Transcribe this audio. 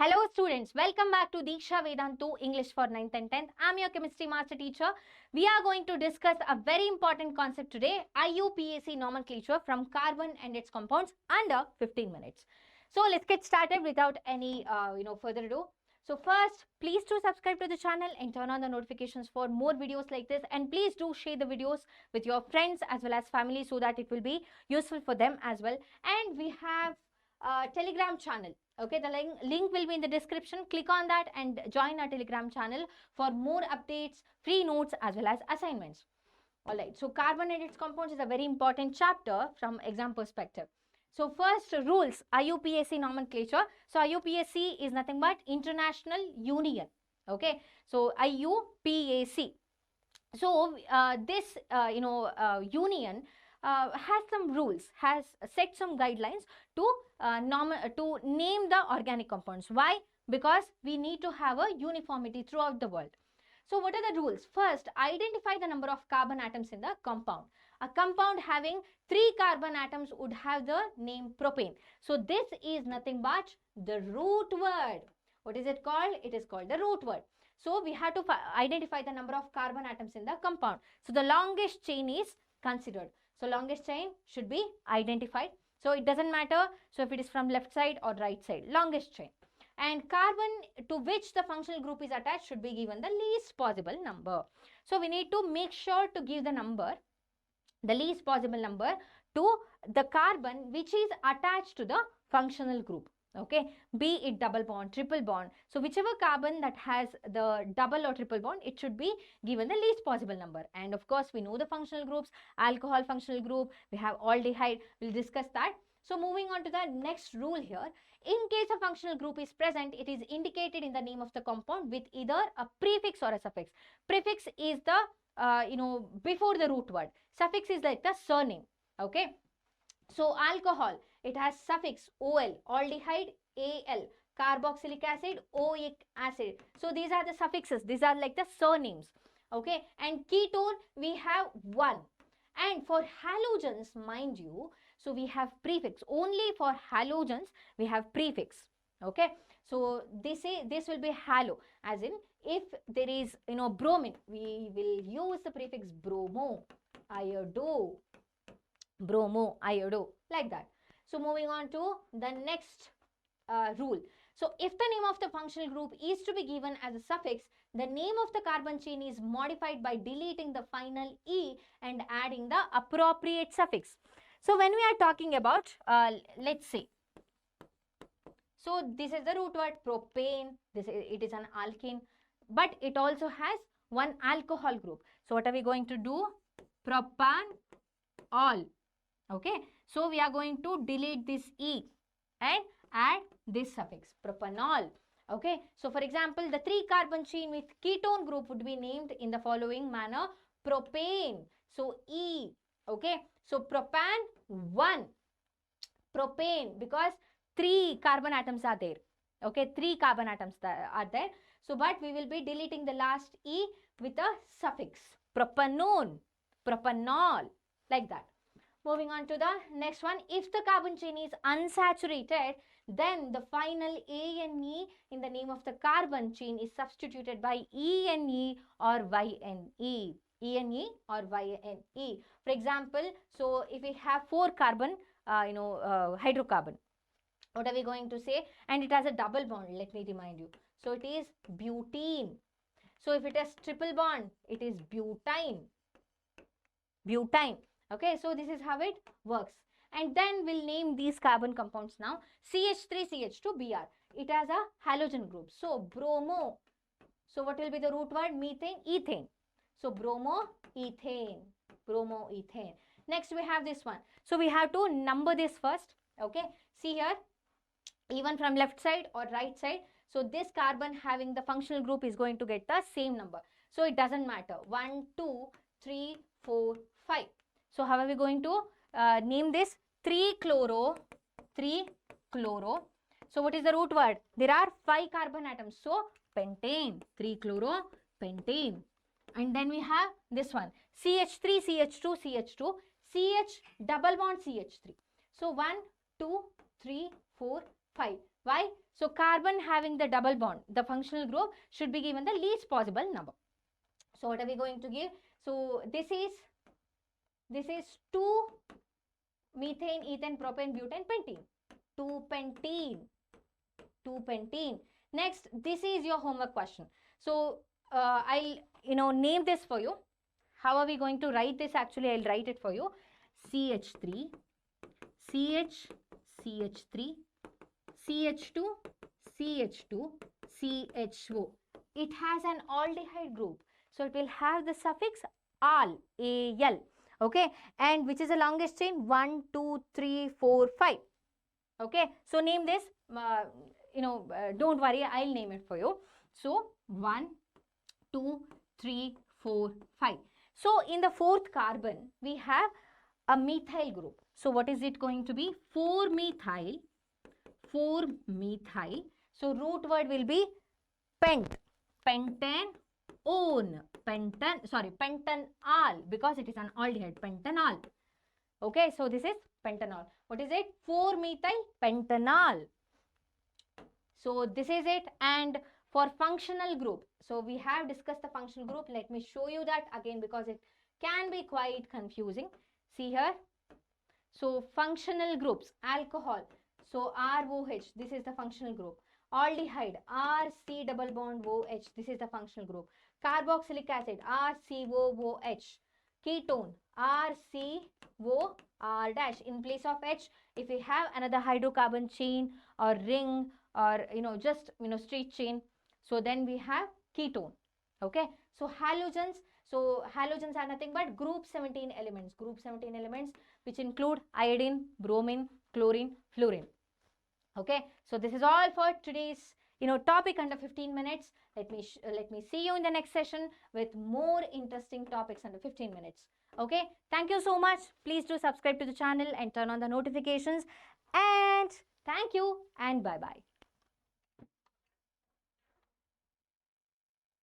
Hello students, welcome back to Diksha Vedantu English for 9th and 10th. I'm your chemistry master teacher. We are going to discuss a very important concept today, IUPAC nomenclature from carbon and its compounds under 15 minutes. So let's get started without any further ado. So first, please do subscribe to the channel and turn on the notifications for more videos like this, and please do share the videos with your friends as well as family so that it will be useful for them as well. And we have a Telegram channel. Okay, the link will be in the description. Click on that and join our Telegram channel for more updates, free notes as well as assignments. Alright, so carbon and its compounds is a very important chapter from exam perspective. So first, rules, IUPAC nomenclature. So IUPAC is nothing but International Union. Okay, so IUPAC. So this union has some rules, has set some guidelines to name the organic compounds. Why? Because we need to have a uniformity throughout the world. So what are the rules? First, identify the number of carbon atoms in the compound. A compound having 3 carbon atoms would have the name propane. So this is nothing but the root word. What is it called? It is called the root word. So we have to identify the number of carbon atoms in the compound. So the longest chain is considered. So longest chain should be identified. So it doesn't matter. So if it is from left side or right side, longest chain. And carbon to which the functional group is attached should be given the least possible number. So we need to make sure to give the number, the least possible number, to the carbon which is attached to the functional group. Okay, be it double bond, triple bond. So whichever carbon that has the double or triple bond, it should be given the least possible number. And of course, we know the functional groups, alcohol functional group, we have aldehyde, we'll discuss that. So moving on to the next rule here, in case a functional group is present, it is indicated in the name of the compound with either a prefix or a suffix. Prefix is the, before the root word. Suffix is like the surname. Okay. So alcohol, it has suffix OL, aldehyde AL, carboxylic acid, oic acid. So these are the suffixes. These are like the surnames. Okay. And ketone, we have 1. And for halogens, mind you, so we have prefix. Only for halogens, we have prefix. Okay. So they say this will be halo. As in, if there is, bromine, we will use the prefix bromo, iodo, bromo, iodo, like that. So moving on to the next rule. So if the name of the functional group is to be given as a suffix, the name of the carbon chain is modified by deleting the final E and adding the appropriate suffix. So when we are talking about, let's say, so this is the root word propane, it is an alkene, but it also has one alcohol group. So what are we going to do? Propanol. Okay, so we are going to delete this E and add this suffix, propanol. Okay, so for example, the 3 carbon chain with ketone group would be named in the following manner: propane. So E. Okay, so propan 1, propane, because 3 carbon atoms are there. Okay, 3 carbon atoms are there. So but we will be deleting the last E with a suffix, propanone, propanol, like that. Moving on to the next one, if the carbon chain is unsaturated, then the final ANE in the name of the carbon chain is substituted by ENE or YNE. ENE or YNE. For example, so if we have 4 carbon, hydrocarbon, what are we going to say? And it has a double bond, let me remind you. So it is butene. So if it has triple bond, it is butane. Butane. Okay, so this is how it works. And then we'll name these carbon compounds now. CH3CH2Br. It has a halogen group. So bromo. So what will be the root word? Methane, ethane. So bromo, ethane. Bromo, ethane. Next we have this one. So we have to number this first. Okay, see here. Even from left side or right side. So this carbon having the functional group is going to get the same number. So it doesn't matter. 1, 2, 3, 4, 5. So how are we going to name this? 3-chloro, 3-chloro. So what is the root word? There are 5 carbon atoms. So pentane, 3-chloro, pentane. And then we have this one, CH3, CH2, CH2, CH double bond CH3. So 1, 2, 3, 4, 5. Why? So carbon having the double bond, the functional group should be given the least possible number. So what are we going to give? So this is 2 methane, ethane, propane, butane, pentene. 2 pentene. 2 pentene. Next, this is your homework question. So I'll name this for you. How are we going to write this? Actually, I'll write it for you. CH3, CH, CH3, CH2, CH2, CHO. It has an aldehyde group. So it will have the suffix al, AL. Okay. And which is the longest chain? 1, 2, 3, 4, 5. Okay. So name this. Don't worry. I'll name it for you. So 1, 2, 3, 4, 5. So in the fourth carbon, we have a methyl group. So what is it going to be? 4-methyl. 4-methyl. So root word will be pent. Pentanone. Pentanol, because it is an aldehyde. Pentanol. Okay, so this is pentanol. What is it? 4-methyl pentanol. So this is it. And for functional group, so we have discussed the functional group. Let me show you that again because it can be quite confusing. See here. So functional groups, alcohol. So ROH, this is the functional group. Aldehyde, RC double bond OH, this is the functional group. Carboxylic acid, RCOOH. Ketone, RCOR dash. In place of H, if we have another hydrocarbon chain or ring or just straight chain, so then we have ketone. Okay. So halogens. So halogens are nothing but group 17 elements. Group 17 elements which include iodine, bromine, chlorine, fluorine. Okay. So this is all for today's topic under 15 minutes. Let me see you in the next session with more interesting topics under 15 minutes. Okay. Thank you so much. Please do subscribe to the channel and turn on the notifications. And thank you and bye-bye.